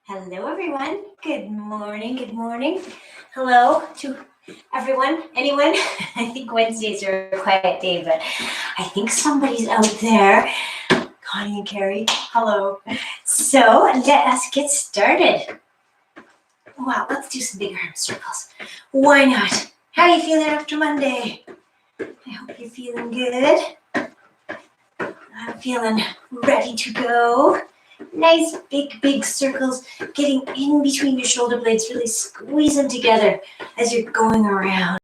Hello, everyone. Good morning. Good morning. Hello to everyone. Anyone? I think Wednesdays are a quiet day, but I think somebody's out there. Connie and Carrie, hello. So let us get started. Wow, let's do some big arm circles. Why not? How are you feeling after Monday? I hope you're feeling good. I'm feeling ready to go. Nice big circles getting in between your shoulder blades, really squeeze them together as you're going around.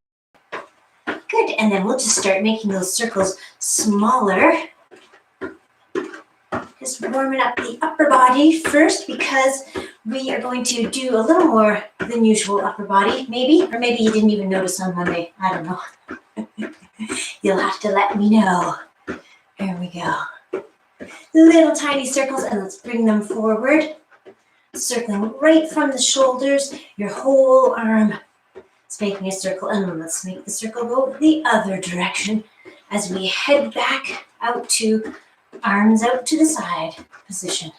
Good, and then we'll just start making those circles smaller. Just warming up the upper body first because we are going to do a little more than usual upper body, maybe, or maybe you didn't even notice on Monday. I don't know. You'll have to let me know. Here we go. Little tiny circles, and let's bring them forward. Circling right from the shoulders, your whole arm is making a circle, and then let's make the circle go the other direction as we head back out to arms out to the side position.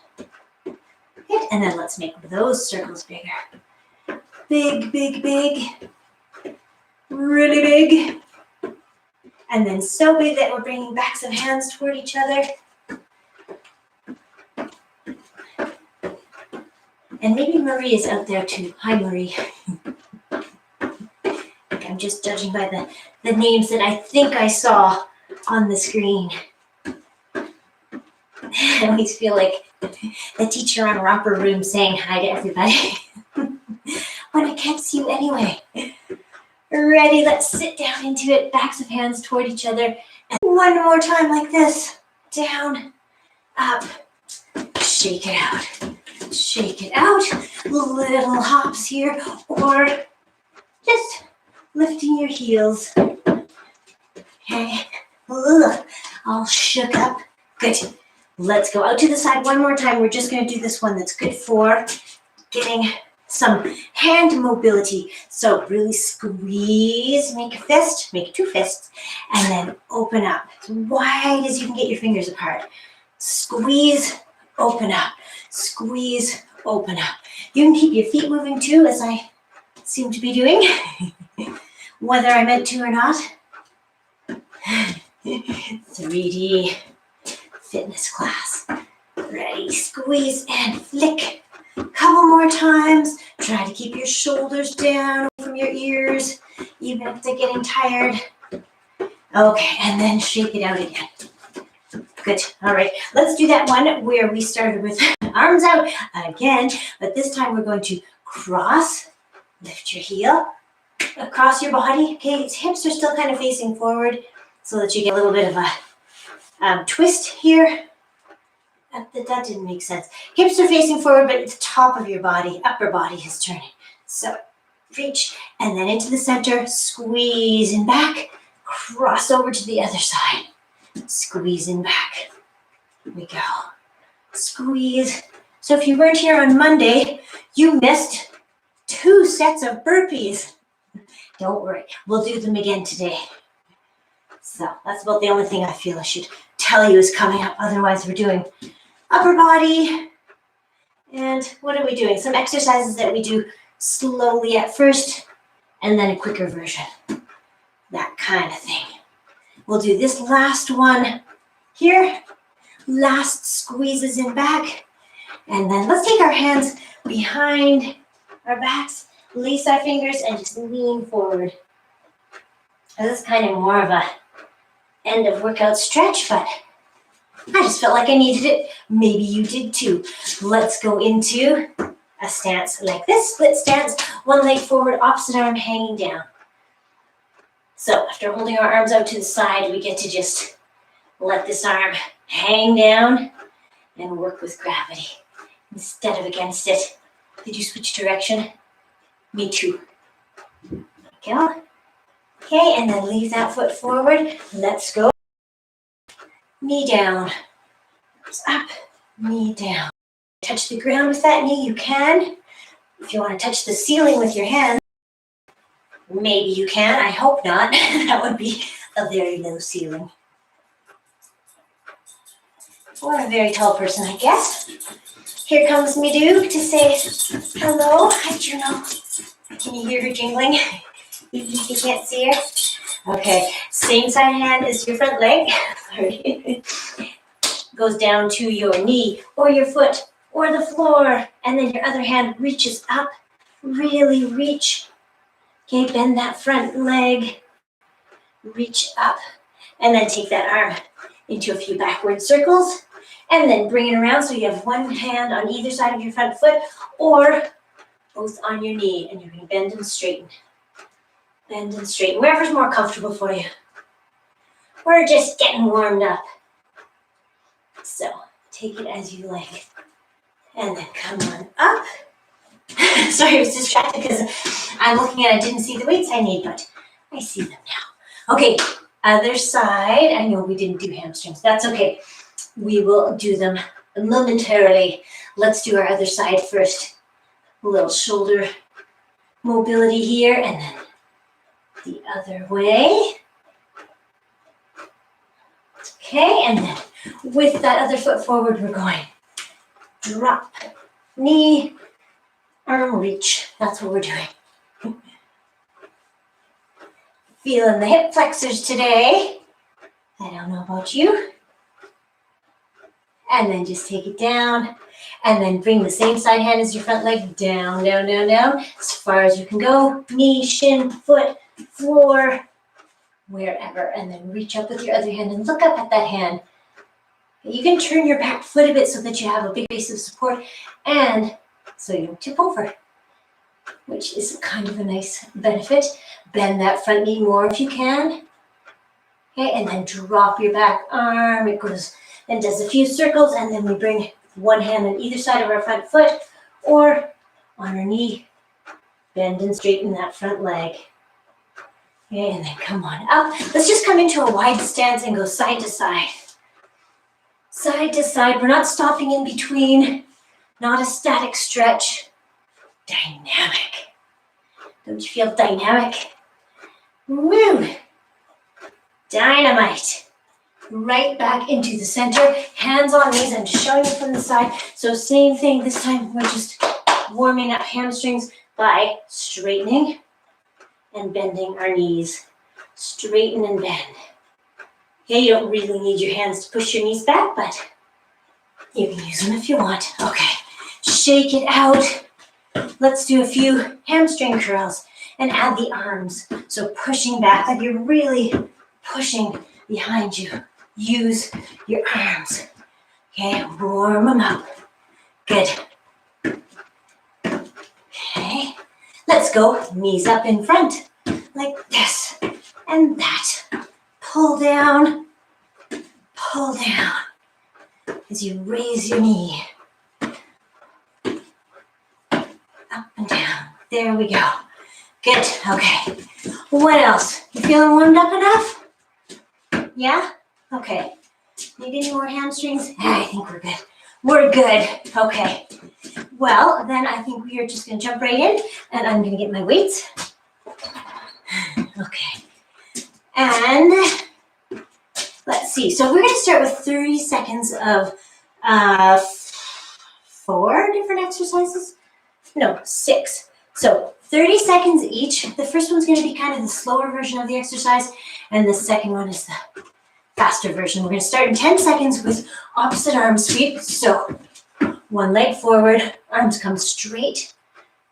Good, and then let's make those circles bigger. Big, really big. And then so big that we're bringing backs of hands toward each other. And maybe Marie is out there too. Hi, Marie. I'm just judging by the names that I think I saw on the screen. I always feel like the teacher on Romper Room saying hi to everybody. When I can't see you anyway. Ready, let's sit down into it. Backs of hands toward each other. And one more time like this. Down, up, shake it out. Shake it out, little hops here, or just lifting your heels. Okay, all shook up. Good. Let's go out to the side one more time. We're just going to do this one that's good for getting some hand mobility. So really squeeze, make a fist, make two fists, and then open up as wide as you can get your fingers apart. Squeeze, open up. Squeeze, open up. You can keep your feet moving too, as I seem to be doing, whether I meant to or not. 3D fitness class. Ready, squeeze and flick. Couple more times. Try to keep your shoulders down from your ears, even if they're getting tired. Okay, and then shake it out again. Good. All right. Let's do that one where we started with arms out again, but this time we're going to cross, lift your heel across your body. Okay, hips are still kind of facing forward so that you get a little bit of a twist here. That didn't make sense. Hips are facing forward, but the top of your body, upper body is turning. So reach and then into the center, squeeze and back, cross over to the other side. Squeezing back. Here we go. Squeeze. So if you weren't here on Monday, you missed 2 sets of burpees. Don't worry, we'll do them again today. So that's about the only thing I feel I should tell you is coming up. Otherwise, we're doing upper body. And what are we doing? Some exercises that we do slowly at first, and then a quicker version. That kind of thing. We'll do this last one here. Last squeezes in back. And then let's take our hands behind our backs, lace our fingers, and just lean forward. This is kind of more of a end of workout stretch, but I just felt like I needed it. Maybe you did too. Let's go into a stance like this, split stance, one leg forward, opposite arm hanging down. So after holding our arms out to the side, we get to just let this arm hang down and work with gravity instead of against it. Did you switch direction? Me too. Go. Okay, and then leave that foot forward. Let's go. Knee down. Arms up, knee down. Touch the ground with that knee, you can. If you want to touch the ceiling with your hands, maybe you can. I hope not. That would be a very low ceiling. Or a very tall person, I guess. Here comes me Duke to say hello. Hi, Juno. Can you hear her jingling? You can't see her? Okay, same side hand as your front leg. Sorry. Goes down to your knee or your foot or the floor. And then your other hand reaches up. Really reach. Okay, bend that front leg. Reach up. And then take that arm into a few backward circles. And then bring it around so you have one hand on either side of your front foot or both on your knee. And you're going to bend and straighten. Bend and straighten, wherever's more comfortable for you. We're just getting warmed up. So take it as you like. And then come on up. Sorry, I was distracted because I'm looking at it. I didn't see the weights I need, but I see them now. Okay, other side. I know we didn't do hamstrings. That's okay. We will do them momentarily. Let's do our other side first. A little shoulder mobility here, and then the other way. Okay, and then with that other foot forward, we're going drop, knee, arm reach. That's what we're doing. Feeling the hip flexors today. I don't know about you. And then just take it down. And then bring the same side hand as your front leg down, down, down, down. As far as you can go. Knee, shin, foot, floor, wherever. And then reach up with your other hand and look up at that hand. You can turn your back foot a bit so that you have a big base of support and so you don't tip over, which is kind of a nice benefit. Bend that front knee more if you can. Okay, and then drop your back arm. It goes and does a few circles, and then we bring one hand on either side of our front foot or on our knee. Bend and straighten that front leg. Okay, and then come on up. Let's just come into a wide stance and go side to side. Side to side. We're not stopping in between. Not a static stretch. Dynamic. Don't you feel dynamic? Woo! Dynamite. Right back into the center. Hands on knees. I'm just showing you from the side. So same thing this time. We're just warming up hamstrings by straightening and bending our knees. Straighten and bend. Okay, you don't really need your hands to push your knees back, but you can use them if you want. Okay, shake it out. Let's do a few hamstring curls and add the arms. So pushing back, like you're really pushing behind you. Use your arms. Okay, warm them up. Good. Okay, let's go. Knees up in front, like this and that. Pull down as you raise your knee. Up and down. There we go. Good. Okay. What else? You feeling warmed up enough? Yeah? Okay. Need any more hamstrings? I think we're good. We're good. Okay. Well, then I think we are just going to jump right in, and I'm going to get my weights. Okay. And let's see. So we're going to start with 30 seconds of 4 different exercises. No, 6. So 30 seconds each. The first one's going to be kind of the slower version of the exercise, and the second one is the faster version. We're going to start in 10 seconds with opposite arm sweep. So one leg forward, arms come straight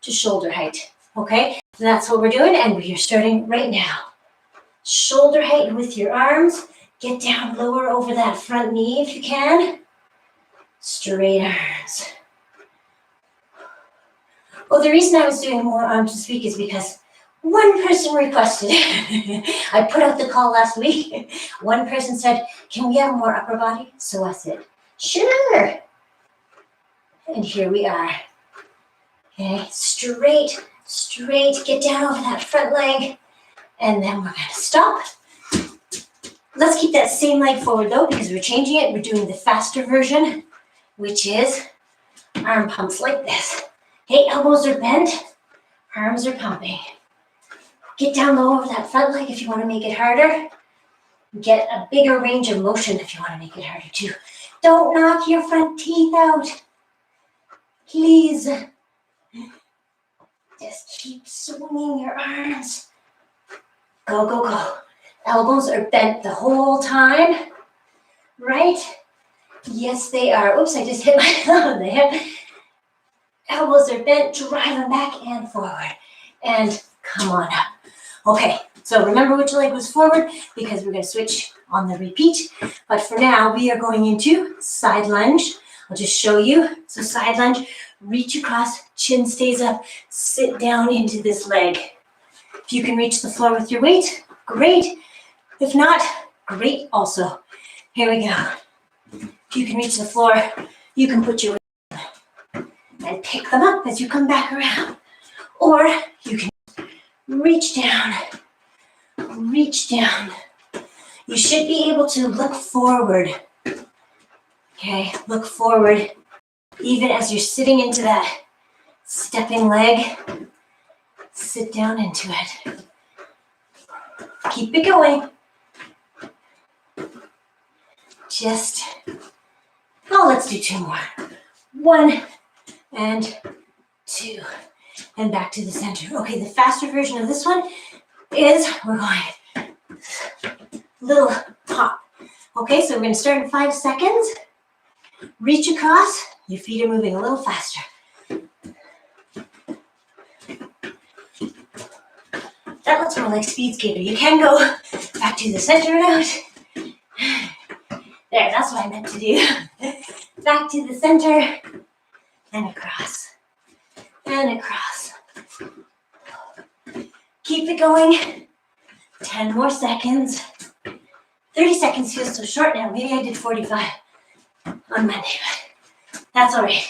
to shoulder height. Okay, so that's what we're doing, and we are starting right now. Shoulder height with your arms. Get down lower over that front knee if you can. Straight arms. Well, the reason I was doing more arms this week is because one person requested it. I put out the call last week. One person said, can we have more upper body? So I said, sure. And here we are. Okay, straight, get down over that front leg. And then we're going to stop. Let's keep that same leg forward though, because we're changing it. We're doing the faster version, which is arm pumps like this. Okay, elbows are bent, arms are pumping. Get down low over that front leg if you want to make it harder. Get a bigger range of motion if you want to make it harder too. Don't knock your front teeth out. Please just keep swinging your arms. Go, go, go. Elbows are bent the whole time, right? Yes, they are. Oops, I just hit my thumb there. Elbows are bent, drive them back and forward. And come on up. Okay, so remember which leg was forward because we're going to switch on the repeat. But for now, we are going into side lunge. I'll just show you. So side lunge, reach across, chin stays up, sit down into this leg. If you can reach the floor with your weight, great. If not, great also. Here we go. If you can reach the floor, you can put your weight and pick them up as you come back around. Or you can reach down, reach down. You should be able to look forward. Okay, look forward. Even as you're sitting into that stepping leg, sit down into it. Keep it going. Let's do 2 more. 1 and 2. And back to the center. Okay, the faster version of this one is we're going little hop. Okay, so we're going to start in 5 seconds. Reach across. Your feet are moving a little faster. That looks more like speed skater. You can go back to the center and out. There, that's what I meant to do. Back to the center and across. And across. Keep it going. 10 more seconds. 30 seconds feels so short now. Maybe I did 45 on Monday, but that's all right.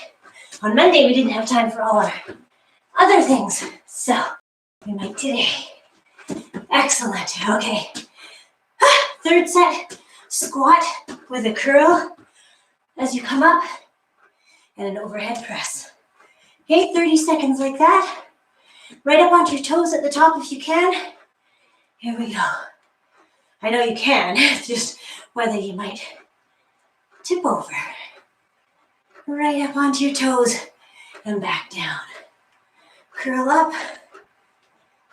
On Monday, we didn't have time for all our other things, so we might today. Excellent. Okay. 3rd set, squat with a curl as you come up and an overhead press. Okay, 30 seconds like that. Right up onto your toes at the top if you can. Here we go. I know you can, it's just whether you might tip over. Right up onto your toes and back down. Curl up,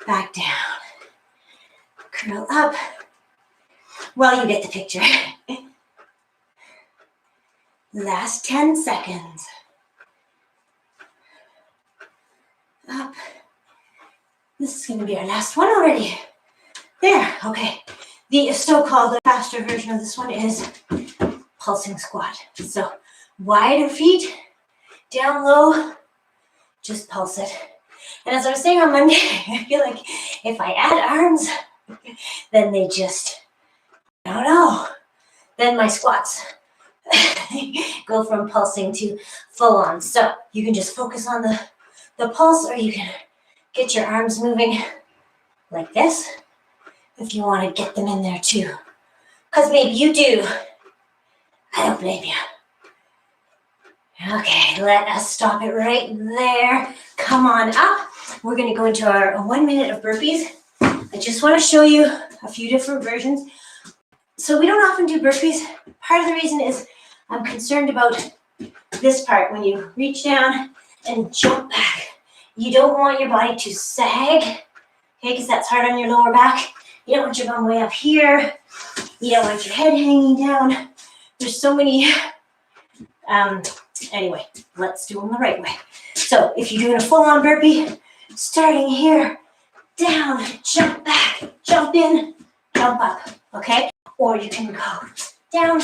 back down. Curl up. Well, you get the picture. Last 10 seconds. Up. This is going to be our last one already. There, okay. The so-called faster version of this one is pulsing squat. So wider feet, down low, just pulse it. And as I was saying on Monday, I feel like if I add arms, then they just, I don't know, then my squats go from pulsing to full on. So you can just focus on the pulse, or you can get your arms moving like this if you want to get them in there too. Because maybe you do. I don't blame you. Okay, let us stop it right there. Come on up. We're going to go into our 1 minute of burpees. I just want to show you a few different versions. So we don't often do burpees. Part of the reason is I'm concerned about this part when you reach down and jump back. You don't want your body to sag, okay, because that's hard on your lower back. You don't want your bum way up here. You don't want your head hanging down. There's so many, anyway, let's do them the right way. So if you're doing a full-on burpee, starting here, down, jump back, jump in, jump up, okay? Or you can go down,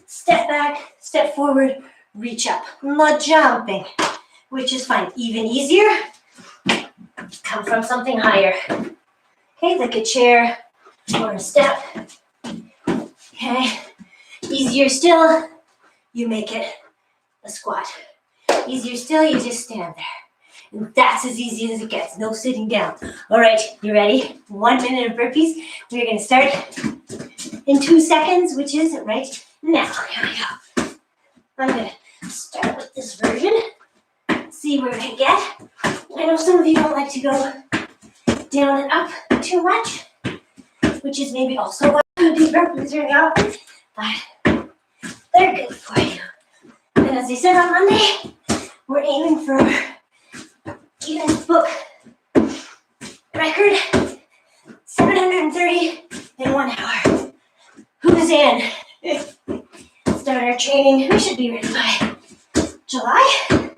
step back, step forward, reach up. Not jumping, which is fine. Even easier, come from something higher. Okay, like a chair or a step. Okay, easier still, you make it a squat. Easier still, you just stand there. And that's as easy as it gets, no sitting down. All right, you ready? 1 minute of burpees. We're gonna start in 2 seconds, which is right now. Here we go. I'm gonna start with this version, see where we get. I know some of you don't like to go down and up too much, which is maybe also why these burpees are out, but they're good for you. And as I said on Monday, We're aiming for Guinness Book record, 730 in 1 hour. Who's in? Start our training. We should be ready by July,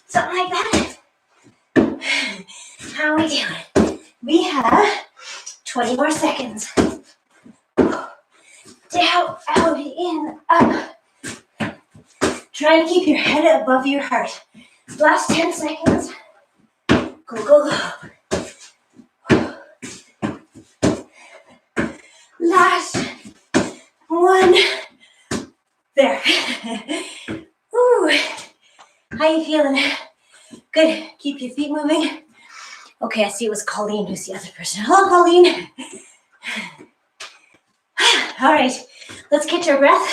something like that. How are we doing? We have 20 more seconds. Down, out, in, up. Try to keep your head above your heart. Last 10 seconds. Go, go, go. Last one. There. Ooh. How you feeling? Good. Keep your feet moving. Okay, I see it was Colleen who's the other person. Hello, Colleen. All right, let's catch our breath.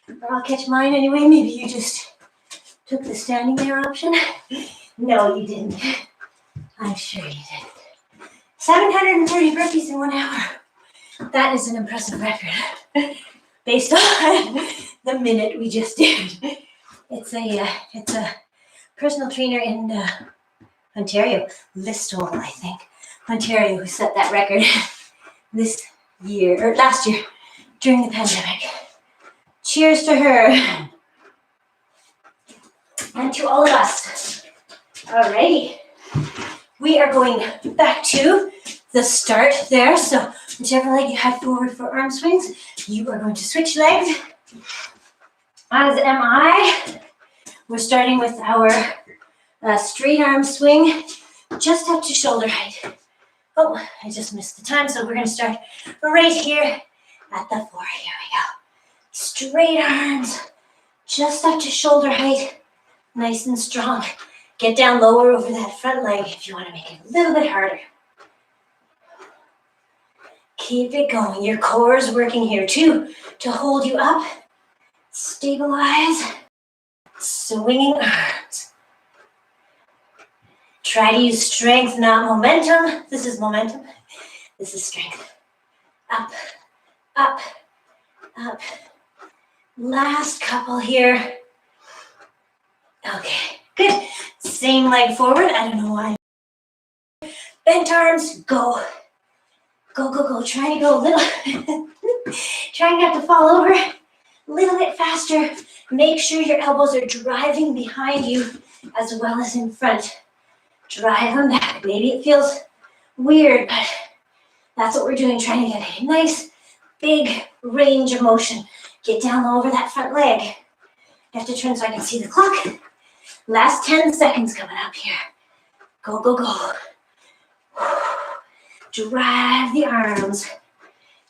Or I'll catch mine anyway. Maybe you just took the standing there option. No, you didn't. I'm sure you didn't. 730 burpees in 1 hour. That is an impressive record based on the minute we just did. It's a personal trainer in Ontario, Listowel, I think, Ontario, who set that record this year, or last year, during the pandemic. Cheers to her. And to all of us. Alrighty. We are going back to the start there. So whichever leg you had forward for arm swings, you are going to switch legs. As am I. We're starting with our straight arm swing, just up to shoulder height. Oh, I just missed the time, so we're going to start right here at the floor. Here we go. Straight arms, just up to shoulder height, nice and strong. Get down lower over that front leg if you want to make it a little bit harder. Keep it going. Your core is working here too to hold you up. Stabilize. Swinging arms. Try to use strength, not momentum. This is momentum. This is strength. Up, up, up. Last couple here. Okay, good. Same leg forward. I don't know why. Bent arms, go. Go, go, go. Try to go a little. Try not to fall over. A little bit faster. Make sure your elbows are driving behind you as well as in front. Drive them back. Maybe it feels weird, but that's what we're doing, trying to get a nice, big range of motion. Get down low over that front leg. You have to turn so I can see the clock. Last 10 seconds coming up here. Go, go, go. Drive the arms.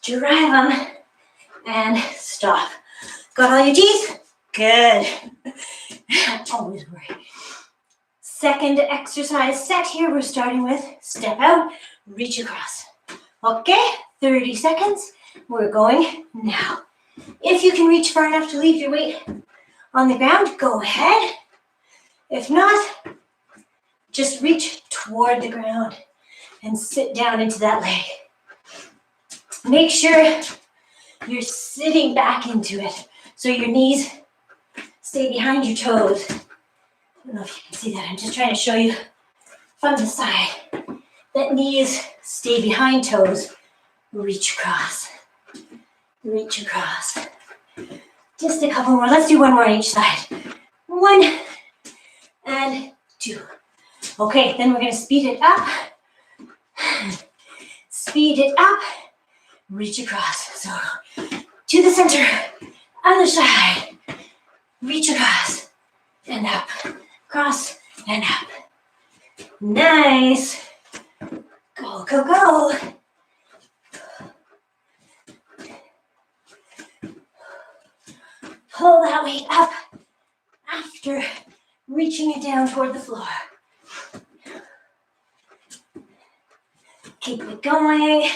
Drive them. And stop. Got all your teeth? Good. Always worry. Second exercise set here. We're starting with step out, reach across. Okay, 30 seconds. We're going now. If you can reach far enough to leave your weight on the ground, go ahead. If not, just reach toward the ground and sit down into that leg. Make sure you're sitting back into it so your knees stay behind your toes. I don't know if you can see that. I'm just trying to show you from the side that knees stay behind toes. Reach across. Reach across. Just a couple more. Let's do one more on each side. 1 and 2. Okay, then we're going to speed it up. Speed it up. Reach across. So to the center. Other side. Reach across. And up. Cross and up. Nice. Go, go, go. Pull that weight up after reaching it down toward the floor. Keep it going.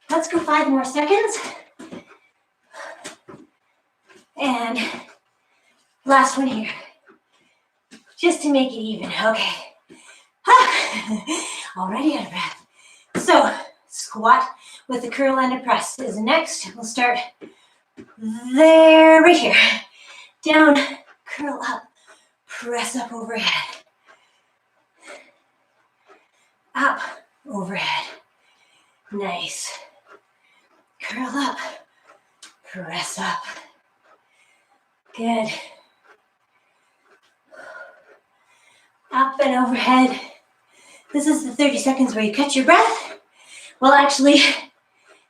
Let's go 5 more seconds. And last one here. Just to make it even. Okay. Already out of breath. So, squat with the curl and a press is next. We'll start there, right here. down, curl up, press up overhead. Up, overhead. Nice. Curl up, press up. Good. Up and overhead. This is the 30 seconds where you catch your breath. Well, actually,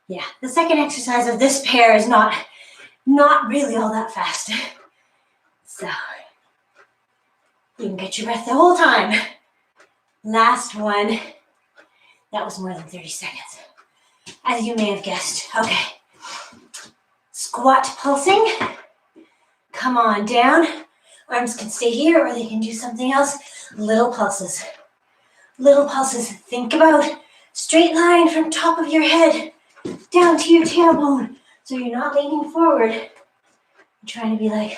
yeah, the second exercise of this pair is not really all that fast. So, you can catch your breath the whole time. Last one. That was more than 30 seconds, as you may have guessed. Okay. Squat pulsing. Come on down. Arms can stay here or they can do something else. Little pulses. Little pulses. Think about straight line from top of your head down to your tailbone. So you're not leaning forward. You're trying to be like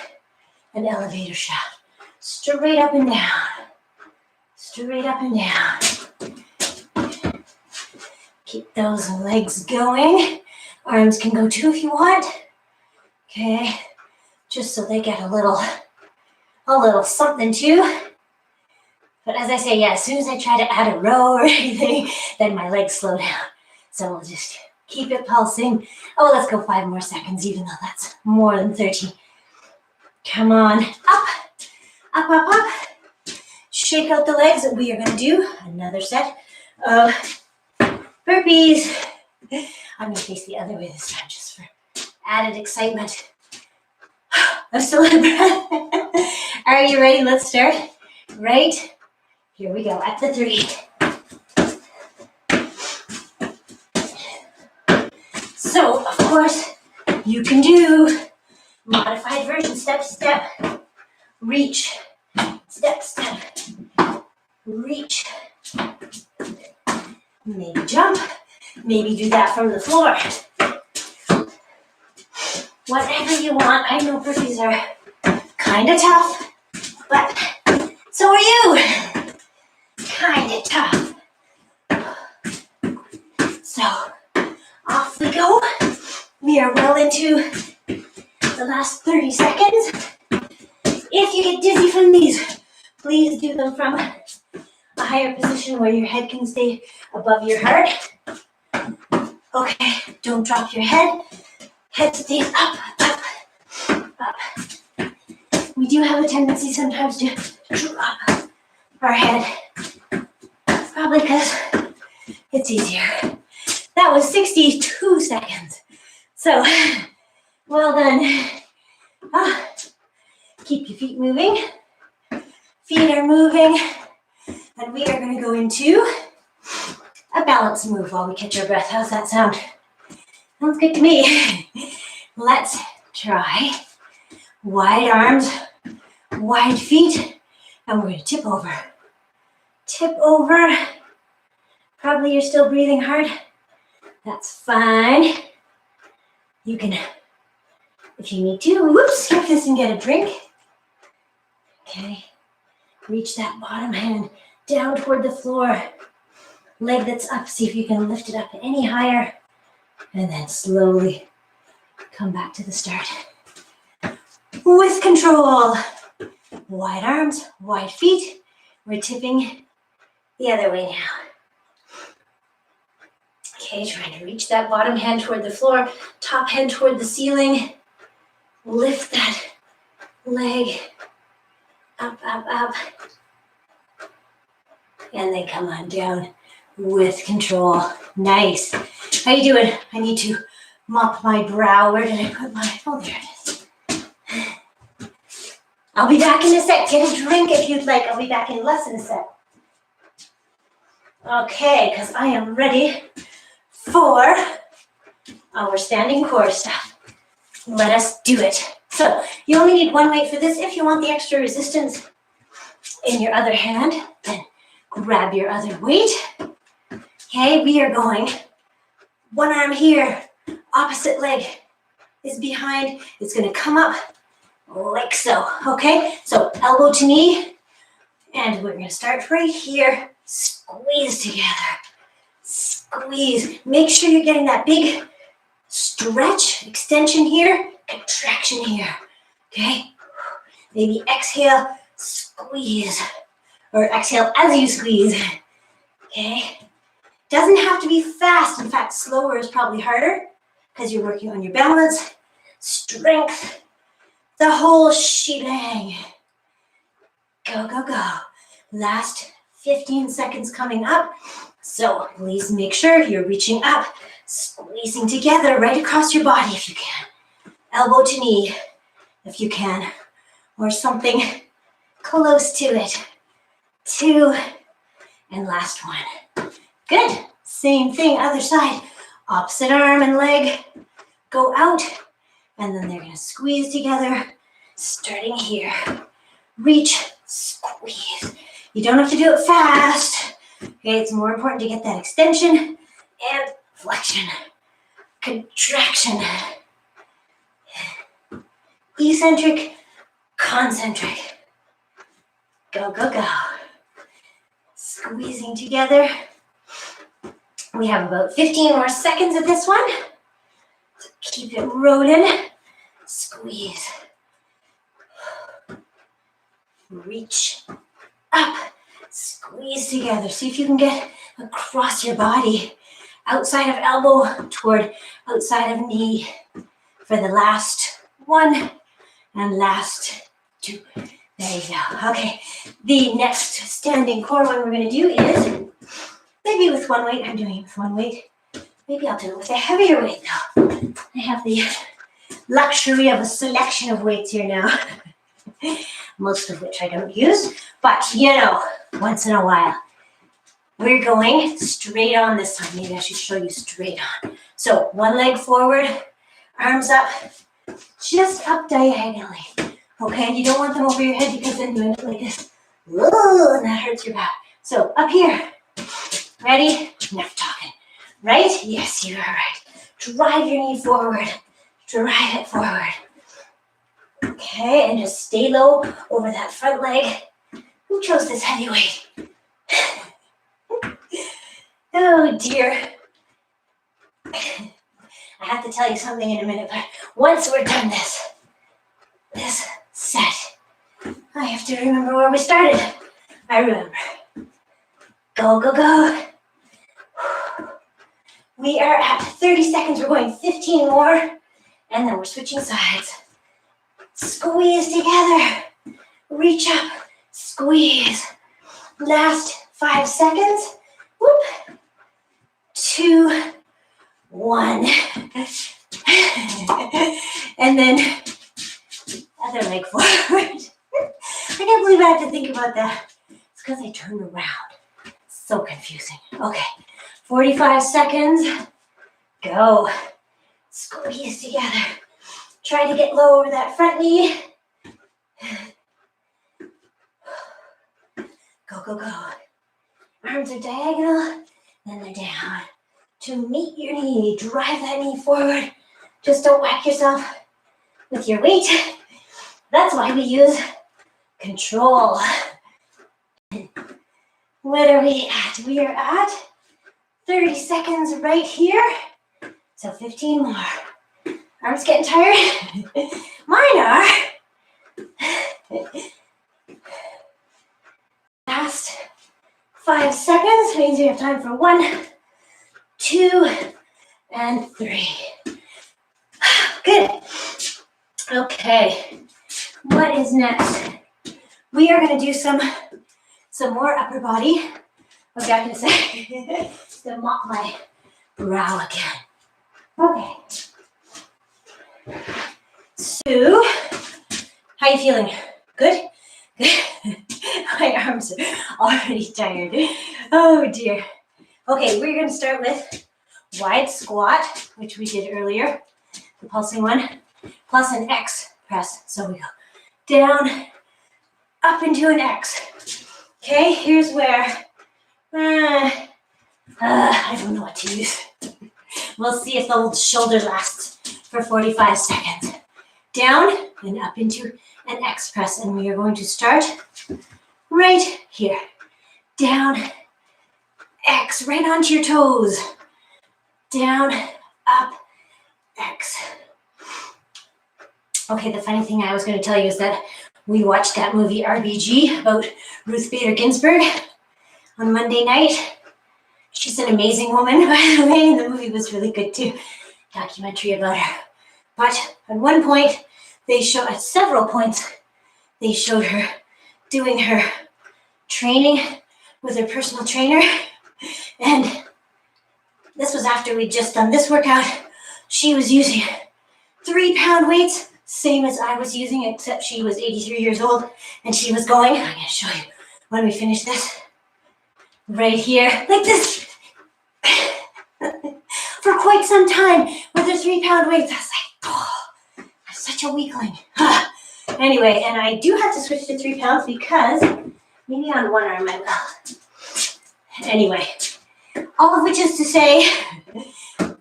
an elevator shaft. Straight up and down. Straight up and down. Keep those legs going. Arms can go too if you want. Okay. Just so they get a little something too. But as I say, yeah, as soon as I try to add a row or anything, then my legs slow down. So we'll just keep it pulsing. Oh, let's go 5 more seconds, even though that's more than 30. Come on, up, up, up, up. Shake out the legs. We are gonna do another set of burpees. I'm gonna face the other way this time just for added excitement. I'm still out of breath. Are you ready? Let's start. Right. Here we go, at the 3. So, of course, you can do modified version, step, step, reach, step, step, reach, maybe jump, maybe do that from the floor. Whatever you want. I know burpees are kind of tough, but so are you. Kind of tough. So, off we go. We are well into the last 30 seconds. If you get dizzy from these, please do them from a higher position where your head can stay above your heart. Okay, don't drop your head. Head stays up, up, up. We do have a tendency sometimes to drop our head. Probably because it's easier. That was 62 seconds. So, well done. Keep your feet moving. Feet are moving. And we are going to go into a balance move while we catch our breath. How's that sound? Sounds good to me. Let's try wide arms, wide feet, and we're going to tip over. Tip over. Probably you're still breathing hard. That's fine. You can, if you need to, whoops, skip this and get a drink. Okay. Reach that bottom hand down toward the floor. Leg that's up, see if you can lift it up any higher. And then slowly come back to the start. With control. Wide arms, wide feet. We're tipping the other way now. Okay, trying to reach that bottom hand toward the floor, top hand toward the ceiling. Lift that leg up, up, up. And then come on down with control. Nice. How you doing? I need to mop my brow. Where did I put my, oh, there it is. I'll be back in a sec. Get a drink if you'd like. I'll be back in less than a sec. Okay, because I am ready for our standing core stuff. Let us do it. So you only need one weight for this. If you want the extra resistance in your other hand, then grab your other weight. Okay, we are going one arm here, opposite leg is behind. It's going to come up like so. Okay, so elbow to knee, and we're going to start right here. Squeeze together. Squeeze. Make sure you're getting that big stretch, extension here, contraction here. Okay? Maybe exhale, squeeze, or exhale as you squeeze, okay? Doesn't have to be fast. In fact, slower is probably harder because you're working on your balance, strength, the whole shebang. Go, go, go. Last 15 seconds coming up. So please make sure you're reaching up, squeezing together right across your body if you can. Elbow to knee if you can, or something close to it. 2, and last one. Good. Same thing, other side. Opposite arm and leg go out, and then they're going to squeeze together, starting here. Reach, squeeze. You don't have to do it fast. Okay, it's more important to get that extension and flexion, contraction, eccentric, concentric. Go, go, go. Squeezing together. We have about 15 more seconds of this one. So keep it rolling. Squeeze. Reach up. Squeeze together. See if you can get across your body. Outside of elbow toward outside of knee for the last 1 and last 2. There you go. Okay, the next standing core one we're going to do is maybe with one weight. I'm doing it with one weight. Maybe I'll do it with a heavier weight though. I have the luxury of a selection of weights here now. Most of which I don't use, but you know, once in a while. We're going straight on this time. Maybe I should show you straight on. So one leg forward, arms up, just up diagonally. Okay, you don't want them over your head because then you end up like this. Whoa, and that hurts your back. So up here. Ready? Enough talking. Right? Yes, you are right. Drive your knee forward. Drive it forward. Okay, and just stay low over that front leg. Who chose this heavy weight? Oh dear. I have to tell you something in a minute, but once we're done this set, I have to remember where we started. I remember. Go, go, go. We are at 30 seconds. We're going 15 more, and then we're switching sides. Squeeze together. Reach up. Squeeze. Last 5 seconds. Whoop. 2, 1. And then other leg forward. I can't believe I have to think about that. It's because I turned around. So confusing. Okay, 45 seconds. Go. Squeeze together. Try to get low over that front knee. Go, go, go. Arms are diagonal, then they're down. To meet your knee, drive that knee forward. Just don't whack yourself with your weight. That's why we use control. What are we at? We are at 30 seconds right here. So 15 more. Arms getting tired? Mine are. Last 5 seconds means we have time for 1, 2, and 3. Good. Okay. What is next? We are going to do some more upper body. Okay, I'm going to say, to mop my brow again. Okay. So, how you feeling? Good? Good. My arms are already tired. Oh dear. Okay, we're going to start with wide squat, which we did earlier, the pulsing one, plus an X press. So we go down, up into an X. Okay, here's where I don't know what to use. We'll see if the old shoulder lasts for 45 seconds. Down and up into an X press, and we are going to start right here. Down, X, right onto your toes. Down, up, X. Okay, the funny thing I was going to tell you is that We watched that movie RBG about Ruth Bader Ginsburg on Monday night. She's an amazing woman, by the way, and the movie was really good too. Documentary about her. But at one point, at several points, they showed her doing her training with her personal trainer. And this was after we'd just done this workout. She was using 3-pound weights, same as I was using, except she was 83 years old. And she was going, I'm going to show you when we finish this, right here, like this, for quite some time with her 3-pound weights. I was like, oh, I'm such a weakling. Anyway, and I do have to switch to 3 pounds because maybe on one arm I will. Anyway, all of which is to say,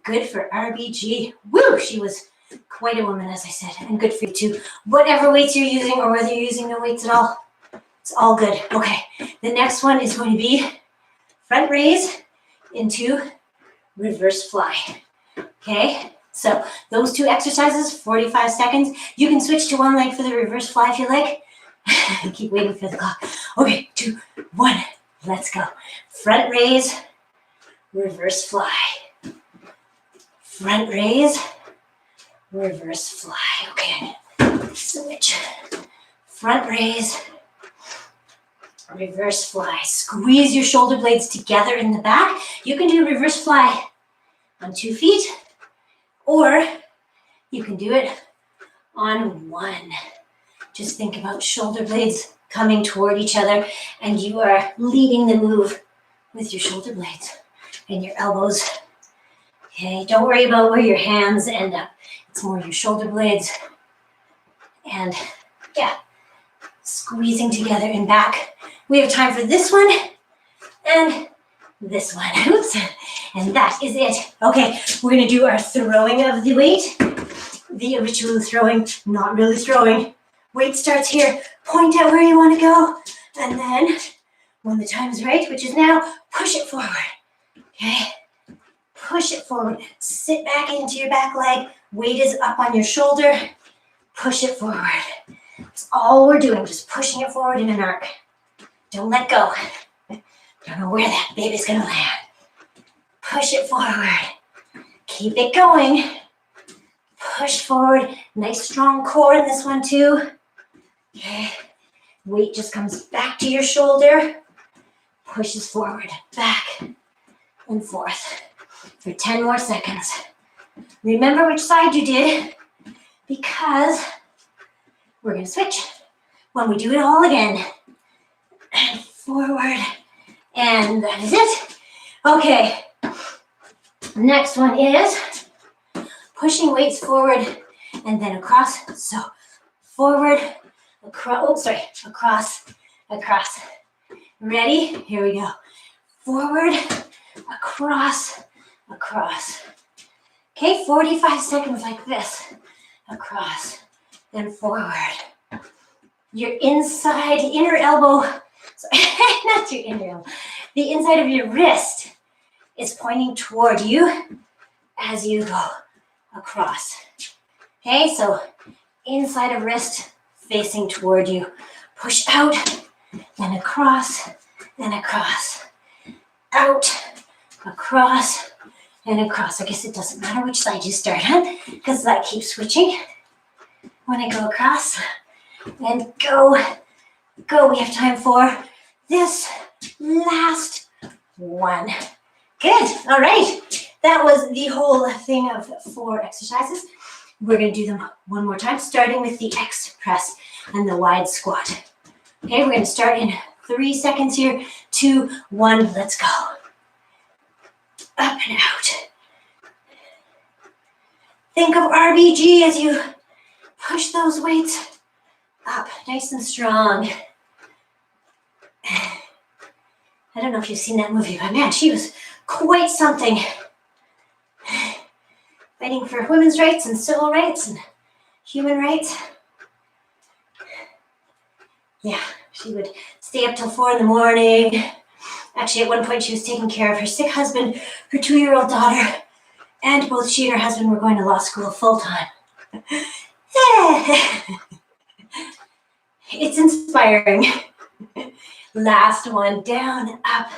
good for RBG. Woo, she was quite a woman, as I said, and good for you too. Whatever weights you're using or whether you're using no weights at all, it's all good. Okay, the next one is going to be front raise into reverse fly. Okay, so those 2 exercises, 45 seconds. You can switch to one leg for the reverse fly if you like. Keep waiting for the clock. Okay, 2, 1, let's go. Front raise, reverse fly. Front raise, reverse fly. Okay, switch. Front raise, reverse fly. Squeeze your shoulder blades together in the back. You can do reverse fly on 2 feet, or you can do it on 1. Just think about shoulder blades coming toward each other, and you are leading the move with your shoulder blades and your elbows. Okay, don't worry about where your hands end up. It's more your shoulder blades and, yeah, squeezing together in back. We have time for this one and this one. Oops. And that is it. Okay, we're going to do our throwing of the weight. The ritual throwing, not really throwing. Weight starts here. Point out where you want to go. And then, when the time is right, which is now, push it forward. Okay? Push it forward. Sit back into your back leg. Weight is up on your shoulder. Push it forward. That's all we're doing, just pushing it forward in an arc. Don't let go. Don't know where that baby's going to land. Push it forward. Keep it going. Push forward. Nice strong core in this one too. Okay. Weight just comes back to your shoulder. Pushes forward, back and forth for 10 more seconds. Remember which side you did, because we're going to switch when we do it all again. And forward. And that is it. Okay. Next one is pushing weights forward and then across. So forward, across, across. Ready? Here we go. Forward, across. Okay, 45 seconds like this. Across, then forward. Your inner elbow, not your inner elbow, the inside of your wrist is pointing toward you as you go across. Okay, so inside of wrist facing toward you. Push out, then across, then across. Out, across, and across. I guess it doesn't matter which side you start on, because that keeps switching. When I go across, and go. We have time for this last one. Good, all right. That was the whole thing of 4 exercises. We're gonna do them one more time, starting with the X press and the wide squat. Okay, we're gonna start in 3 seconds here. 2, 1, let's go. Up and out. Think of RBG as you push those weights up, nice and strong. I don't know if you've seen that movie, but man, she was quite something. Fighting for women's rights and civil rights and human rights. Yeah, she would stay up till 4 in the morning. Actually, at one point, she was taking care of her sick husband, her 2-year-old daughter, and both she and her husband were going to law school full time. It's inspiring. Last one, down, up,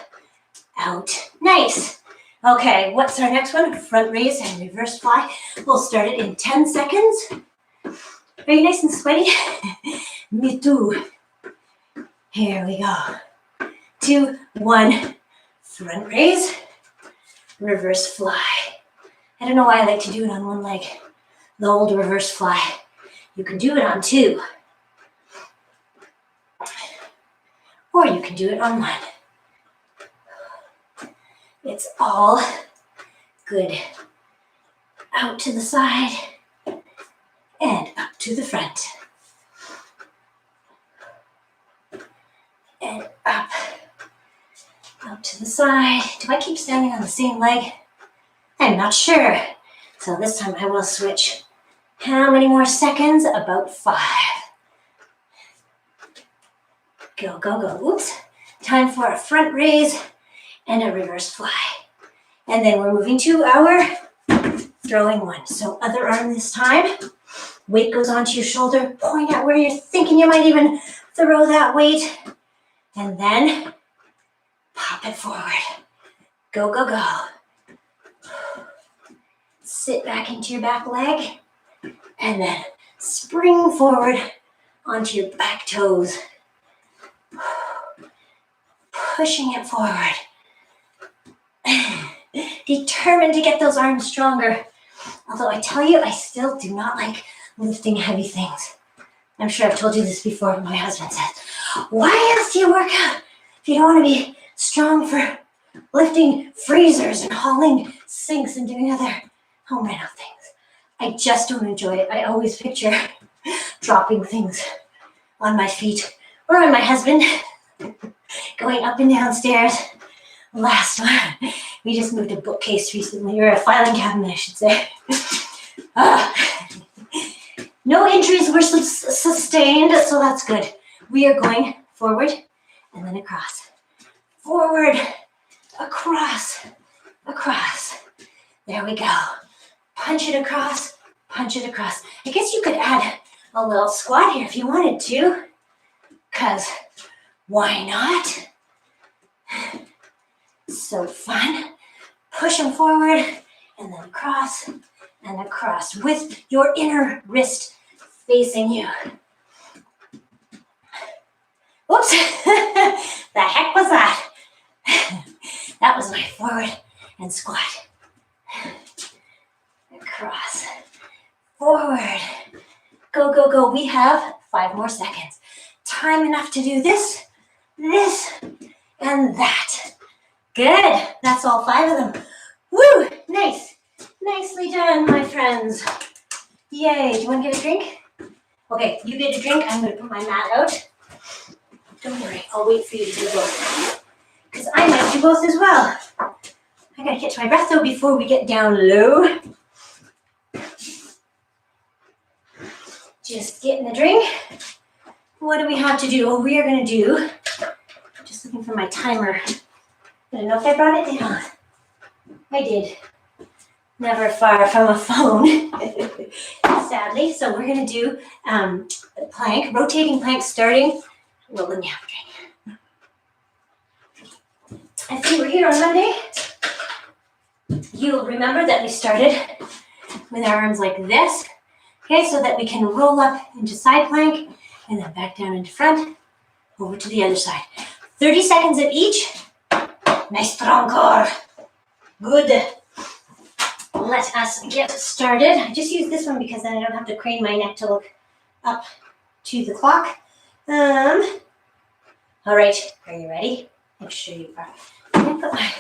out. Nice. Okay, what's our next one? Front raise and reverse fly. We'll start it in 10 seconds. Are you nice and sweaty? Me too. Here we go. 2, 1, front raise, reverse fly. I don't know why I like to do it on one leg. The old reverse fly. You can do it on 2. Or you can do it on 1. It's all good. Out to the side and up to the front. And up to the side. Do I keep standing on the same leg? I'm not sure. So this time I will switch. How many more seconds? About 5. Go, go, go. Oops. Time for a front raise and a reverse fly. And then we're moving to our throwing one. So other arm this time. Weight goes onto your shoulder. Point at where you're thinking you might even throw that weight. And then pop it forward. Go, go, go. Sit back into your back leg. And then spring forward onto your back toes. Pushing it forward. Determined to get those arms stronger. Although I tell you, I still do not like lifting heavy things. I'm sure I've told you this before, but my husband says, why else do you work out if you don't want to be strong for lifting freezers and hauling sinks and doing other home reno things? I just don't enjoy it. I always picture dropping things on my feet or on my husband, going up and down stairs. Last one, we just moved a bookcase recently, or a filing cabinet, I should say. No injuries were sustained, so that's good. We are going forward and then across. Forward, across, across. There we go. Punch it across, punch it across. I guess you could add a little squat here if you wanted to, because why not? So fun. Push them forward and then across and across with your inner wrist facing you. Whoops. The heck was that? That was my forward and squat. Across. Forward. Go, go, go. We have 5 more seconds. Time enough to do this, this, and that. Good. That's all 5 of them. Woo! Nice. Nicely done, my friends. Yay. Do you want to get a drink? Okay, you get a drink. I'm going to put my mat out. Don't worry. I'll wait for you to do both. Because I might do both as well. I got to catch my breath, though, before we get down low. Just getting the drink. What do we have to do? Oh, we are going to do, just looking for my timer. I don't know if I brought it down. I did. Never far from a phone, sadly. So we're going to do plank, rotating plank starting. Well, let me have a drink. If you were here on Monday, you'll remember that we started with our arms like this. Okay, so that we can roll up into side plank and then back down into front, over to the other side. 30 seconds of each. Nice strong core. Good. Let us get started. I just use this one because then I don't have to crane my neck to look up to the clock. All right, are you ready? Make sure you are. Did I put my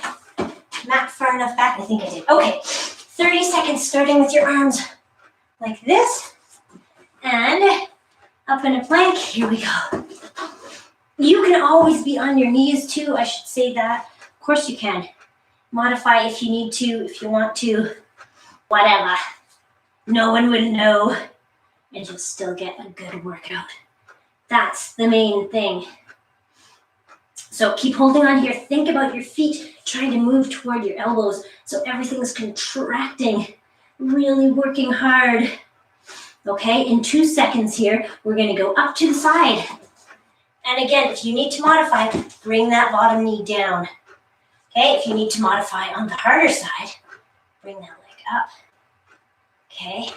mat far enough back? I think I did. Okay, 30 seconds starting with your arms like this. And up in a plank, here we go. You can always be on your knees too, I should say that. Of course you can. Modify if you need to, if you want to, whatever. No one would know, and you'll still get a good workout. That's the main thing. So keep holding on here. Think about your feet trying to move toward your elbows so everything's contracting, really working hard. Okay, in 2 seconds here, we're going to go up to the side. And again, if you need to modify, bring that bottom knee down. Okay, if you need to modify on the harder side, bring that leg up. Okay,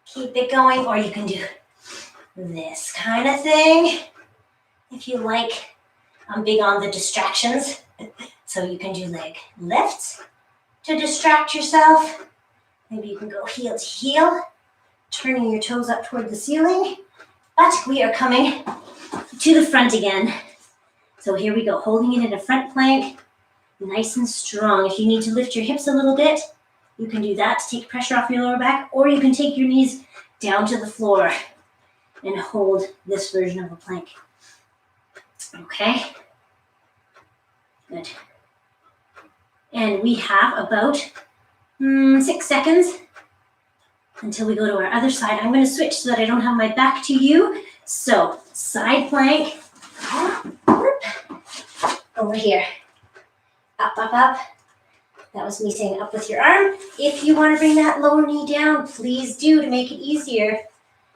keep it going, or you can do this kind of thing if you like. I'm big on the distractions, so you can do leg lifts to distract yourself. Maybe you can go heel to heel, turning your toes up toward the ceiling. But we are coming to the front again. So here we go, holding it in a front plank, nice and strong. If you need to lift your hips a little bit, you can do that to take pressure off your lower back, or you can take your knees down to the floor and hold this version of a plank. Okay, good. And we have about 6 seconds until we go to our other side. I'm going to switch so that I don't have my back to you. So side plank, over here, up, up, up. That was me saying up with your arm. If you want to bring that lower knee down, please do, to make it easier.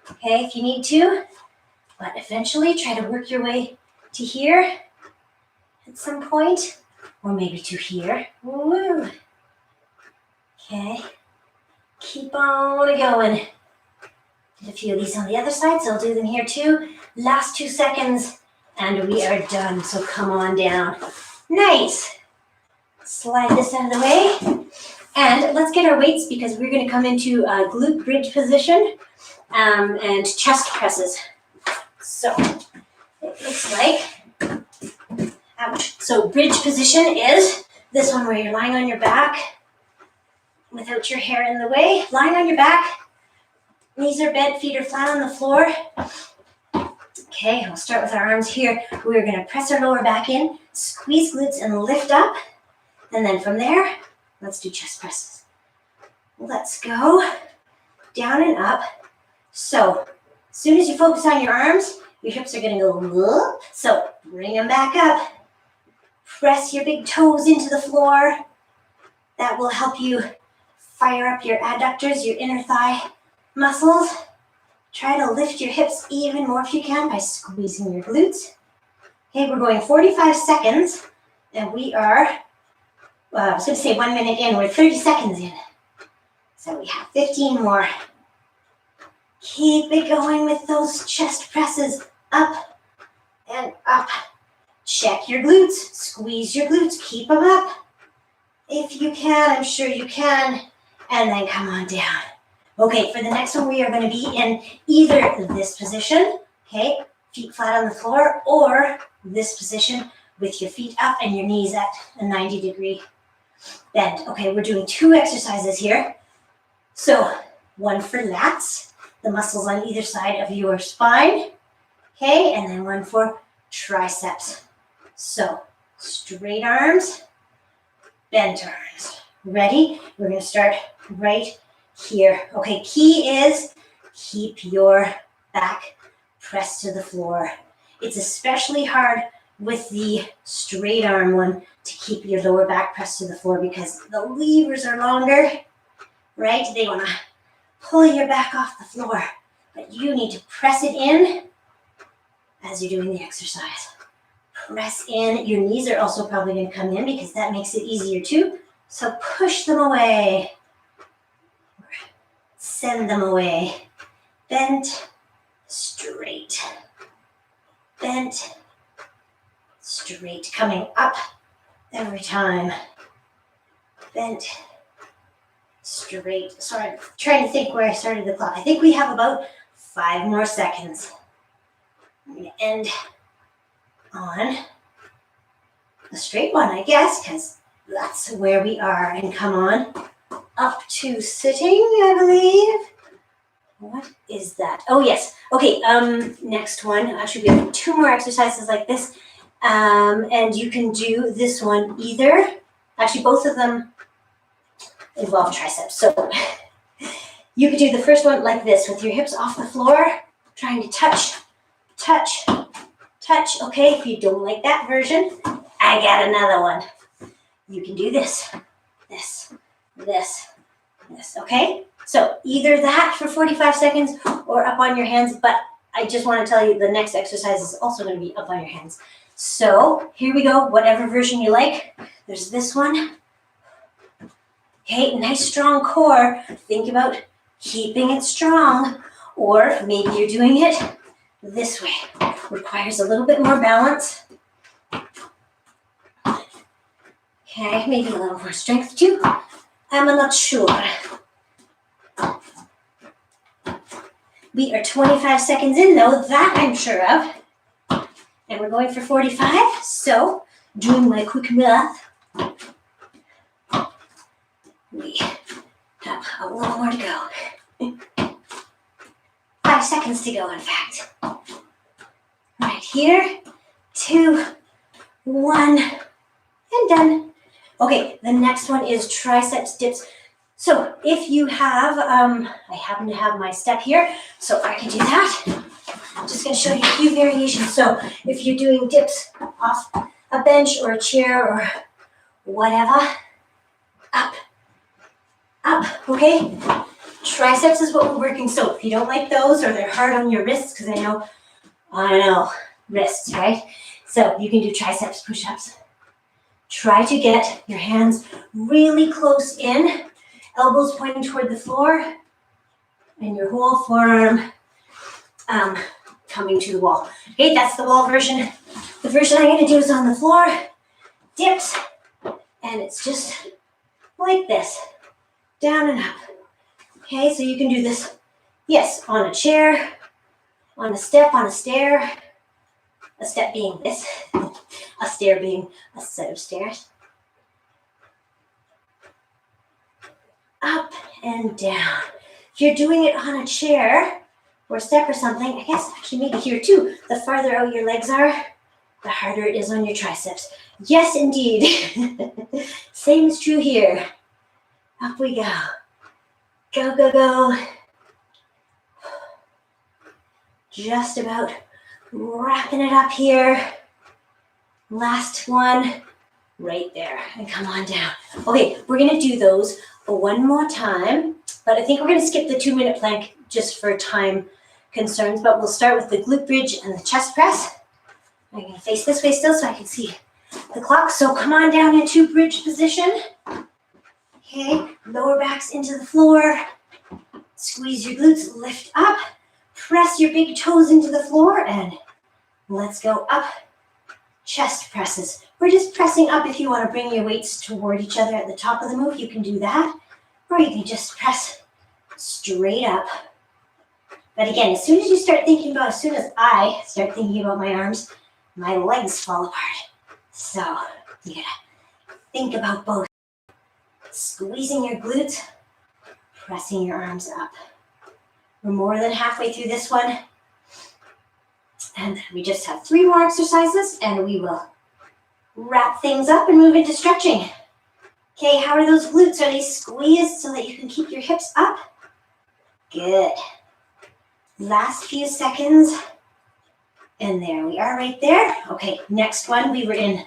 Okay, if you need to, but eventually try to work your way to here at some point, or maybe to here. Woo. Okay, keep on going. Did a few of these on the other side, so I'll do them here too. Last 2 seconds, and we are done, so come on down. Nice. Slide this out of the way, and let's get our weights because we're going to come into a glute bridge position and chest presses. So it looks like, ouch. So bridge position is this one where you're lying on your back without your hair in the way, lying on your back, knees are bent, feet are flat on the floor. Okay, we'll start with our arms here. We're going to press our lower back in, squeeze glutes and lift up. And then from there, let's do chest presses. Let's go down and up. So as soon as you focus on your arms, your hips are going to go whoop. So bring them back up. Press your big toes into the floor. That will help you fire up your adductors, your inner thigh muscles. Try to lift your hips even more if you can by squeezing your glutes. Okay, we're going 45 seconds, and we are, I was going to say 1 minute in, we're 30 seconds in. So we have 15 more. Keep it going with those chest presses, up and up. Check your glutes, squeeze your glutes, keep them up. If you can, I'm sure you can, and then come on down. Okay, for the next one, we are going to be in either this position, okay, feet flat on the floor, or this position with your feet up and your knees at a 90-degree bend. Okay, we're doing 2 exercises here. So one for lats, the muscles on either side of your spine, okay, and then one for triceps. So straight arms, bent arms. Ready? We're going to start right here. Okay, key is keep your back pressed to the floor. It's especially hard with the straight arm one to keep your lower back pressed to the floor because the levers are longer, right? They want to pull your back off the floor, but you need to press it in as you're doing the exercise. Press in. Your knees are also probably going to come in because that makes it easier too. So push them away. Send them away. Bent, straight. Bent, straight. Coming up every time. Bent, straight. Sorry, I'm trying to think where I started the clock. I think we have about 5 more seconds. I'm going to end on a straight one, I guess, because that's where we are. And come on up to sitting, I believe. What is that? Oh, yes. Okay, next one. Actually, we have 2 more exercises like this. And you can do this one either. Actually, both of them involve triceps. So you could do the first one like this with your hips off the floor, trying to touch, touch, touch. Okay, if you don't like that version, I got another one. You can do this, this, this, this, okay? So either that for 45 seconds or up on your hands, but I just want to tell you the next exercise is also going to be up on your hands. So here we go, whatever version you like. There's this one. Okay, nice strong core. Think about keeping it strong. Or maybe you're doing it this way. Requires a little bit more balance. Okay, maybe a little more strength too. I'm not sure. We are 25 seconds in though, that I'm sure of. And we're going for 45, so doing my quick math, we have a little more to go. 5 seconds to go, in fact. Right here, 2, 1, and done. Okay, the next one is triceps dips. So if you have, I happen to have my step here, so I can do that. I'm just going to show you a few variations. So if you're doing dips off a bench or a chair or whatever, up, okay? Triceps is what we're working. So if you don't like those or they're hard on your wrists, because I know, wrists, right? So you can do triceps push-ups. Try to get your hands really close in, elbows pointing toward the floor, and your whole forearm coming to the wall. Okay, that's the wall version. The version I'm going to do is on the floor, dips, and it's just like this, down and up. Okay, so you can do this, yes, on a chair, on a step, on a stair, a step being this, a stair being a set of stairs. Up and down. If you're doing it on a chair or a step or something, I guess actually maybe here too, the farther out your legs are, the harder it is on your triceps. Yes, indeed. Same is true here. Up we go. Go, go, go. Just about wrapping it up here. Last one, right there, and come on down. Okay, we're gonna do those one more time, but I think we're gonna skip the 2-minute plank just for time concerns, but we'll start with the glute bridge and the chest press. I'm gonna face this way still so I can see the clock. So come on down into bridge position. Okay, lower backs into the floor. Squeeze your glutes, lift up. Press your big toes into the floor and let's go up. Chest presses. We're just pressing up. If you want to bring your weights toward each other at the top of the move, you can do that. Or you can just press straight up. But again, as soon as I start thinking about my arms, my legs fall apart. So you gotta think about both. Squeezing your glutes, pressing your arms up. We're more than halfway through this one. And we just have 3 more exercises and we will wrap things up and move into stretching. Okay, how are those glutes? Are they squeezed so that you can keep your hips up? Good. Last few seconds. And there we are right there. Okay, next one, we were in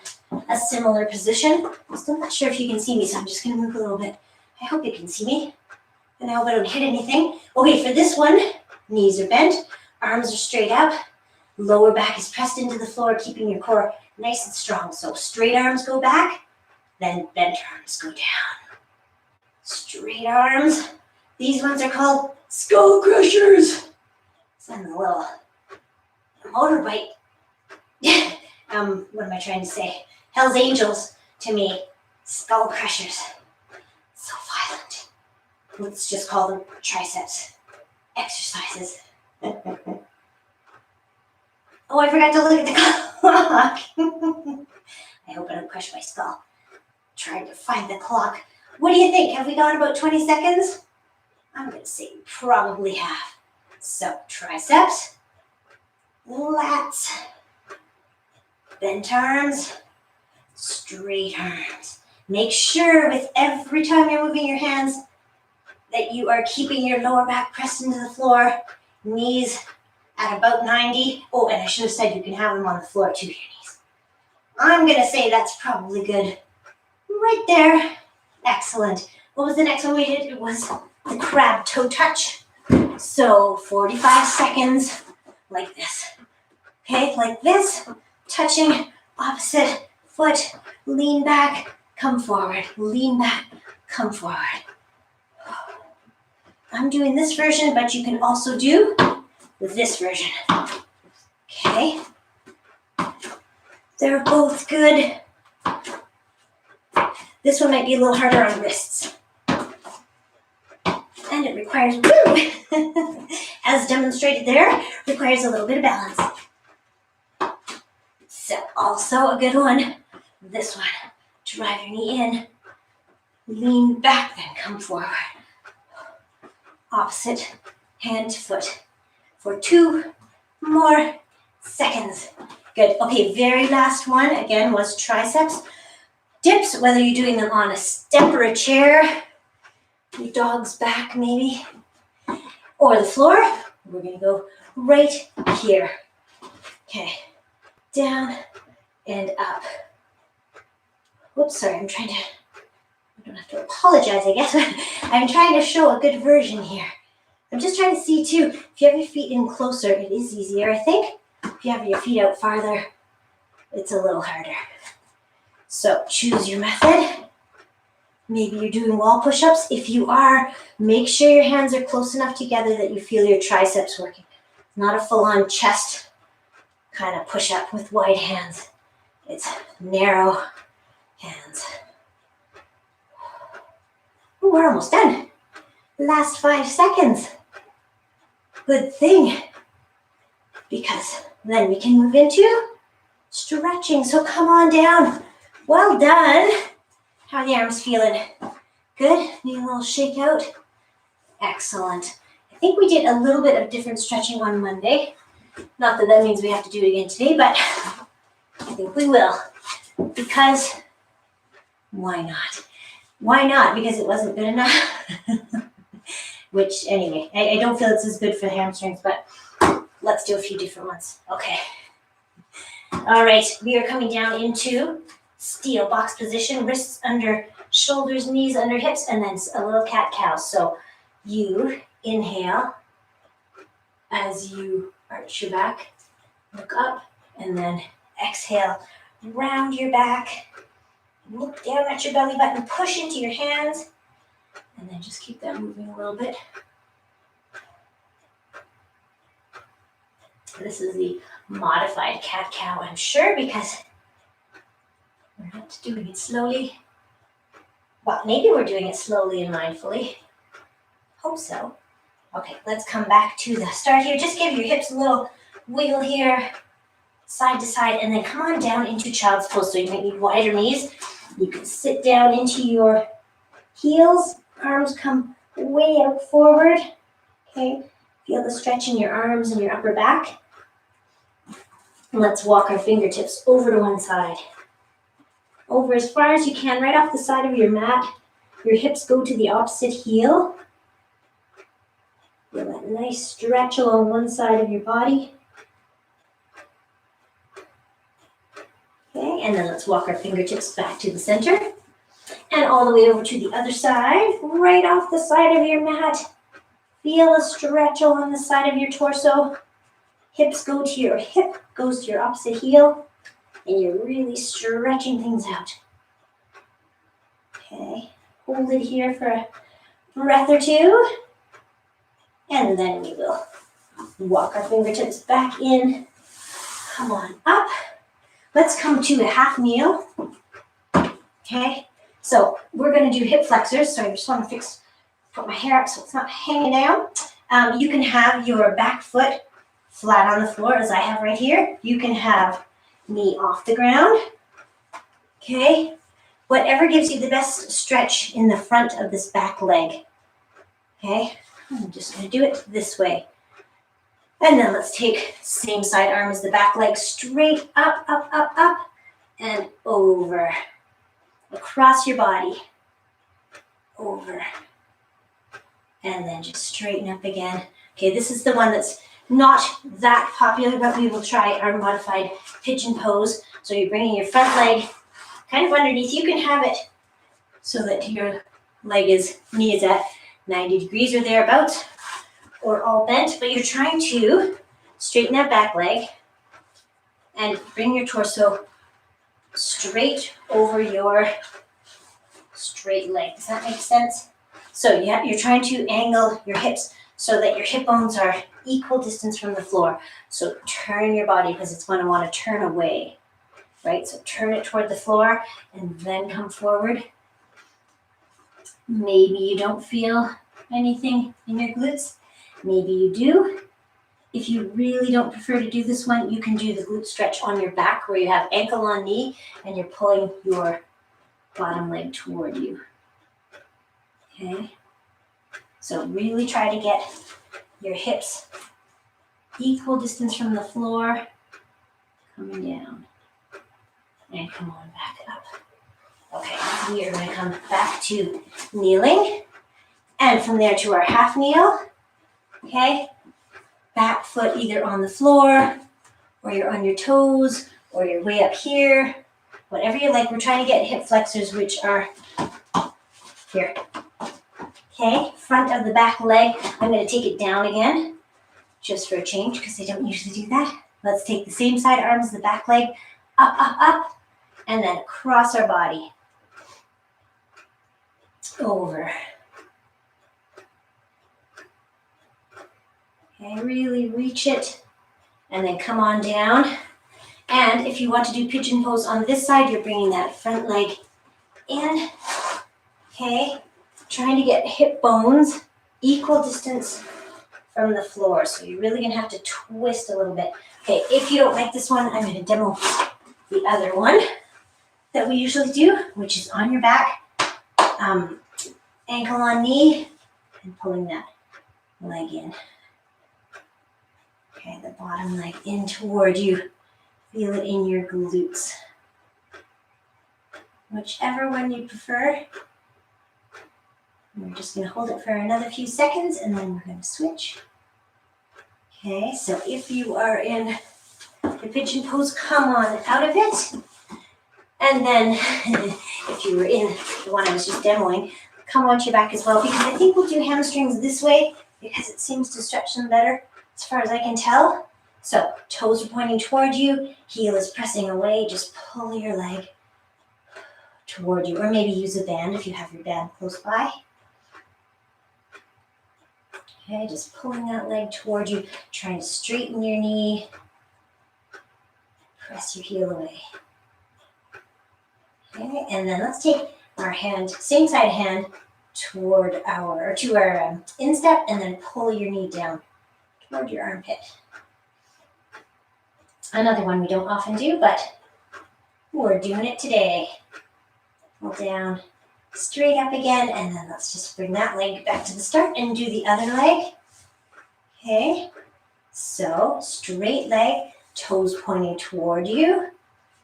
a similar position. I'm still not sure if you can see me, so I'm just gonna move a little bit. I hope you can see me. And I hope I don't hit anything. Okay, for this one, knees are bent, arms are straight up, lower back is pressed into the floor, keeping your core nice and strong. So straight arms go back, then bent arms go down. Straight arms. These ones are called skull crushers. Sounds a little motorbike. What am I trying to say? Hell's Angels to me. Skull crushers. So violent. Let's just call them triceps exercises. Oh, I forgot to look at the clock. I hope I don't crush my skull. Trying to find the clock. What do you think? Have we gone about 20 seconds? I'm going to say we probably have. So, triceps, lats, bent arms, straight arms. Make sure with every time you're moving your hands that you are keeping your lower back pressed into the floor, knees at about 90. Oh, and I should have said you can have them on the floor too, your knees. I'm going to say that's probably good. Right there. Excellent. What was the next one we did? It was the crab toe touch. So 45 seconds like this. Okay, like this, touching opposite foot, lean back, come forward, lean back, come forward. I'm doing this version, but you can also do this version. Okay, they're both good. This one might be a little harder on wrists. And it requires, woo, as demonstrated there, requires a little bit of balance. So also a good one, this one, drive your knee in, lean back, then come forward. Opposite hand to foot for 2 more seconds. Good, okay, very last one, again, was triceps. Dips, whether you're doing them on a step or a chair, your dog's back maybe, or the floor, we're gonna go right here. Okay, down and up. Whoops, sorry, I don't have to apologize, I guess. I'm trying to show a good version here. I'm just trying to see too, if you have your feet in closer, it is easier, I think. If you have your feet out farther, it's a little harder. So choose your method. Maybe you're doing wall push-ups. If you are, make sure your hands are close enough together that you feel your triceps working. Not a full-on chest kind of push-up with wide hands. It's narrow hands. Ooh, we're almost done. Last 5 seconds. Good thing. Because then we can move into stretching. So come on down. Well done. How are the arms feeling? Good? Need a little shake out? Excellent. I think we did a little bit of different stretching on Monday. Not that means we have to do it again today, but I think we will. Because why not? Why not? Because it wasn't good enough. Which, anyway, I don't feel it's as good for the hamstrings, but let's do a few different ones. Okay. All right, we are coming down into steel box position, wrists under shoulders, knees under hips, and then a little cat-cow. So you inhale as you arch your back, look up, and then exhale, round your back, look down at your belly button, push into your hands, and then just keep that moving a little bit. This is the modified cat-cow, I'm sure, because we're not doing it slowly. Well, maybe we're doing it slowly and mindfully. Hope so. Okay, let's come back to the start here. Just give your hips a little wiggle here, side to side, and then come on down into child's pose. So you might need wider knees. You can sit down into your heels. Arms come way out forward. Okay, feel the stretch in your arms and your upper back. And let's walk our fingertips over to one side. Over as far as you can, right off the side of your mat. Your hips go to the opposite heel. Feel that nice stretch along one side of your body. Okay, and then let's walk our fingertips back to the center. And all the way over to the other side, right off the side of your mat. Feel a stretch along the side of your torso. Hips go to your hip, goes to your opposite heel. And you're really stretching things out. Okay, hold it here for a breath or two. And then we will walk our fingertips back in. Come on up. Let's come to a half kneel. Okay, so we're going to do hip flexors. So I just want to put my hair up so it's not hanging down. You can have your back foot flat on the floor, as I have right here. You can have knee off the ground. Okay, whatever gives you the best stretch in the front of this back leg. Okay, I'm just going to do it this way. And then let's take same side arm as the back leg, straight up, up, up, up, and over. Across your body. Over. And then just straighten up again. Okay, this is the one that's not that popular, but we will try our modified pigeon pose. So you're bringing your front leg kind of underneath. You can have it so that your knee is at 90 degrees or thereabouts, or all bent, but you're trying to straighten that back leg and bring your torso straight over your straight leg. Does that make sense? So yeah, you're trying to angle your hips so that your hip bones are equal distance from the floor. So turn your body because it's going to want to turn away, right? So turn it toward the floor and then come forward. Maybe you don't feel anything in your glutes. Maybe you do. If you really don't prefer to do this one, you can do the glute stretch on your back where you have ankle on knee and you're pulling your bottom leg toward you. Okay? So really try to get your hips equal distance from the floor, coming down, and come on back up. Okay, we are going to come back to kneeling, and from there to our half kneel. Okay, back foot either on the floor, or you're on your toes, or you're way up here, whatever you like. We're trying to get hip flexors, which are here. Okay, front of the back leg. I'm going to take it down again, just for a change, because I don't usually do that. Let's take the same side arm as the back leg, up, up, up, and then across our body. Over. Okay, really reach it, and then come on down. And if you want to do pigeon pose on this side, you're bringing that front leg in. Okay, trying to get hip bones equal distance from the floor. So you're really gonna have to twist a little bit. Okay, if you don't like this one, I'm gonna demo the other one that we usually do, which is on your back, ankle on knee, and pulling that leg in. Okay, the bottom leg in toward you. Feel it in your glutes. Whichever one you prefer. We're just going to hold it for another few seconds and then we're going to switch. Okay, so if you are in the pigeon pose, come on out of it. And then if you were in the one I was just demoing, come onto your back as well, because I think we'll do hamstrings this way because it seems to stretch them better as far as I can tell. So toes are pointing toward you, heel is pressing away, just pull your leg toward you, or maybe use a band if you have your band close by. Okay, just pulling that leg toward you, trying to straighten your knee, press your heel away. Okay, and then let's take our hand, same side hand, toward our instep, and then pull your knee down toward your armpit. Another one we don't often do, but we're doing it today. Pull down, straight up again, and then let's just bring that leg back to the start and do the other leg. Okay, so straight leg, toes pointing toward you.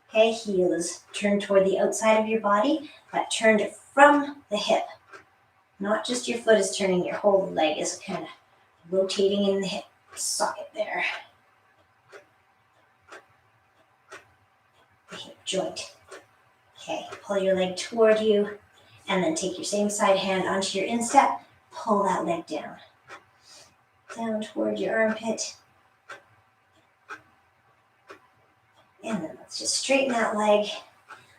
Okay, heel is turned toward the outside of your body, but turned from the hip. Not just your foot is turning, your whole leg is kind of rotating in the hip socket there. The hip joint. Okay, pull your leg toward you, and then take your same side hand onto your instep, pull that leg down. Down toward your armpit. And then let's just straighten that leg.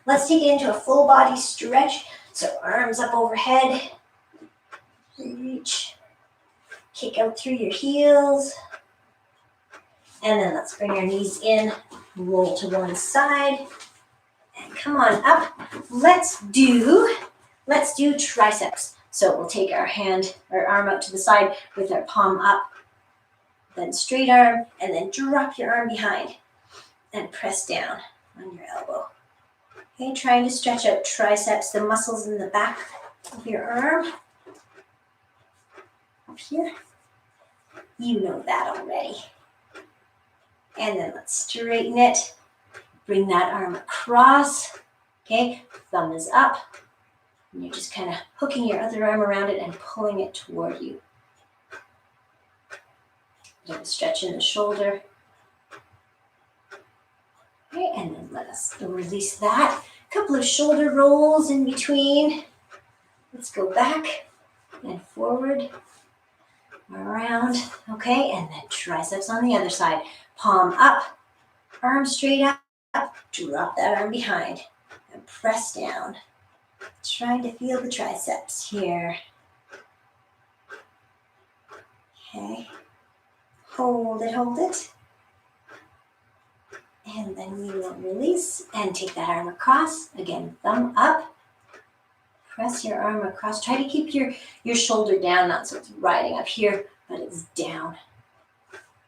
Let's take it into a full body stretch. So arms up overhead. Reach. Kick out through your heels. And then let's bring our knees in. Roll to one side. And come on up. Let's do triceps. So we'll take our arm out to the side with our palm up. Then straight arm. And then drop your arm behind. And press down on your elbow. Okay, trying to stretch out triceps, the muscles in the back of your arm. Up here. You know that already. And then let's straighten it. Bring that arm across. Okay, thumb is up. And you're just kind of hooking your other arm around it and pulling it toward you. Bit of a stretch in the shoulder. Okay, and then let us release that. A couple of shoulder rolls in between. Let's go back and forward. around, okay? And then triceps on the other side. Palm up, arm straight up, drop that arm behind, and press down. Trying to feel the triceps here. Okay. Hold it, hold it. And then we will release and take that arm across. Again, thumb up. Press your arm across. Try to keep your shoulder down, not so it's riding up here, but it's down.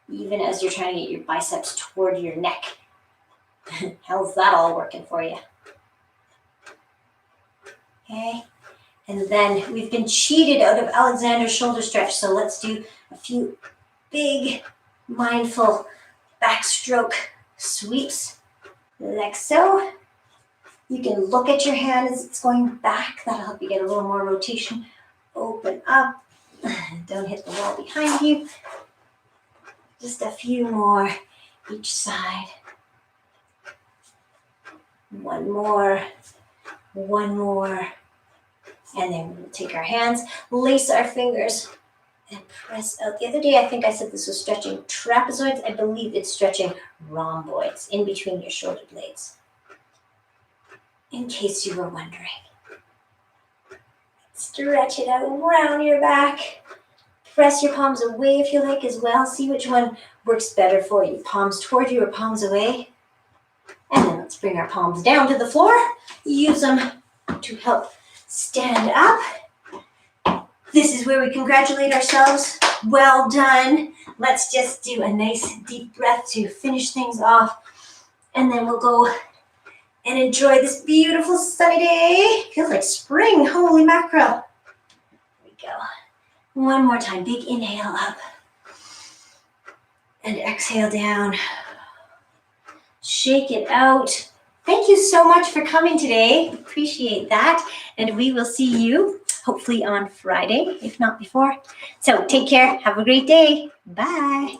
Even as you're trying to get your biceps toward your neck. How's that all working for you? Okay. And then we've been cheated out of Alexander's shoulder stretch, so let's do a few big, mindful backstroke sweeps, like so. You can look at your hand as it's going back. That'll help you get a little more rotation. Open up. Don't hit the wall behind you. Just a few more each side. One more. One more. And then we'll take our hands, lace our fingers, and press out. The other day, I think I said this was stretching trapezoids. I believe it's stretching rhomboids in between your shoulder blades. In case you were wondering. Stretch it out around your back. Press your palms away if you like as well. See which one works better for you. Palms toward you or palms away. And then let's bring our palms down to the floor. Use them to help stand up. This is where we congratulate ourselves. Well done. Let's just do a nice deep breath to finish things off. And then we'll go and enjoy this beautiful sunny day. Feels like spring. Holy mackerel. There we go. One more time. Big inhale up. And exhale down. Shake it out. Thank you so much for coming today. Appreciate that. And we will see you hopefully on Friday, if not before. So take care. Have a great day. Bye.